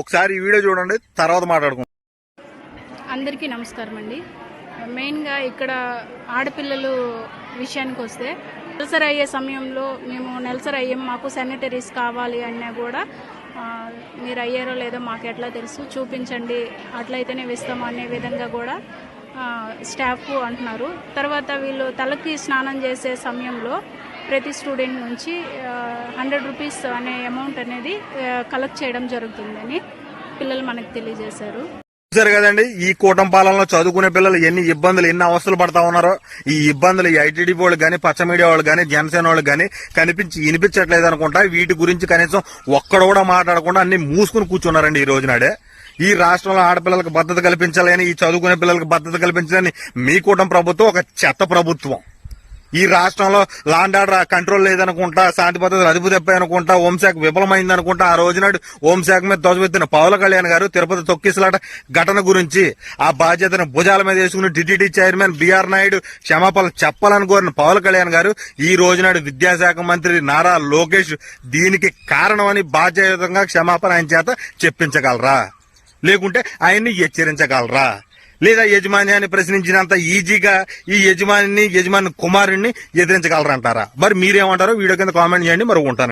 ఒకసారి ఈ వీడియో చూడండి, తర్వాత మాట్లాడుకుందాం. అందరికీ నమస్కారం అండి. మెయిన్గా ఇక్కడ ఆడపిల్లలు విషయానికి వస్తే నెలసరి అయ్యే సమయంలో మేము నెలసరి అయ్యాం, మాకు శానిటరీస్ కావాలి అన్నా కూడా మీరు అయ్యారో లేదో మాకు ఎట్లా తెలుసు, చూపించండి, అట్లయితేనే ఇస్తాము అనే విధంగా కూడా స్టాఫ్ అంటున్నారు. తర్వాత వీళ్ళు తలకి స్నానం చేసే సమయంలో ప్రతి స్టూడెంట్ నుంచి 100 రూపీస్ అనే అమౌంట్ అనేది కలెక్ట్ చేయడం జరుగుతుందని పిల్లలు మనకు తెలియజేశారు. చూసారు కదండి, ఈ కూటమి పాలనలో చదువుకునే పిల్లలు ఎన్ని ఇబ్బందులు, ఎన్ని అవస్థలు పడతా ఉన్నారో. ఈ ఇబ్బందులు ఈ ఐటీడీ వాళ్ళు గానీ, పచ్చ మీడియా వాళ్ళు గానీ, జనసేన వాళ్ళు గానీ వినిపించట్లేదు అనుకుంటా. వీటి గురించి కనీసం ఒక్కడు కూడా మాట్లాడకుండా అన్ని మూసుకుని కూర్చున్నారండి ఈ రోజునాడే. ఈ రాష్ట్రంలో ఆడపిల్లలకు భద్రత కల్పించాలని, ఈ చదువుకునే పిల్లలకు భద్రత కల్పించాలని మీ కూటమి ప్రభుత్వం ఒక చెత్త ప్రభుత్వం. ఈ రాష్ట్రంలో లాండ్ ఆర్డర్ కంట్రోల్ లేదనుకుంటా, శాంతి భద్రతలు అదుపు తప్పాయనుకుంటా, హోంశాఖ విఫలమైందనుకుంటా, ఆ రోజునాడు హోంశాఖ మీద ధ్వజమెత్తిన పవన్ కళ్యాణ్ గారు తిరుపతి తొక్కిసలాట ఘటన గురించి ఆ బాధ్యతను భుజాల మీద వేసుకుని టీటీడీ చైర్మన్ బిఆర్ నాయుడు క్షమాపణలు చెప్పాలని కోరిన పవన్ కళ్యాణ్ గారు ఈ రోజునాడు విద్యాశాఖ మంత్రి నారా లోకేష్ దీనికి కారణమని బాధ్యతంగా క్షమాపణ ఆయన చేత చెప్పించగలరా, లేకుంటే ఆయన్ని హెచ్చరించగలరా, లేదా యజమాన్యాన్ని ప్రశ్నించినంత ఈజీగా ఈ యజమాని కుమారుణ్ణి ఎదిరించగలరంటారా? మరి మీరేమంటారో వీడియో కింద కామెంట్ చేయండి. మరి ఉంటాను.